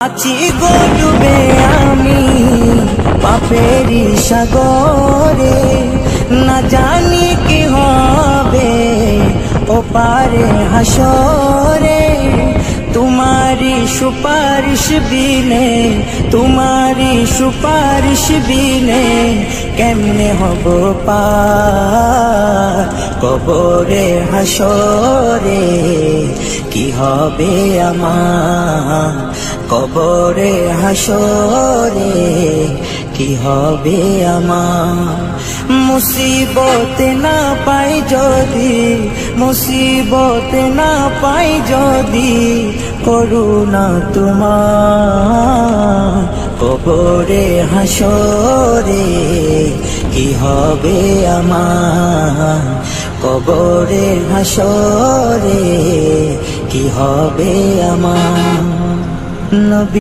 আছি গো ডুবে আমি পাপেরি সাগরে, না জানি কি হবে ও পারে হাসরে। তোমারি সুপারিশ বিনে, তোমারি সুপারিশ বিনে কেমনে হব পার কবরে হাসরে। কি হবে আমার কবরে হাসরে, কি হবে আমার। মুসিবতে না পাই যদি, মুসিবতে না পাই যদি করুণা তোমার কবরে হাসরে। কি হবে আমার কবরে হাসরে, কি হবে আমার। নবী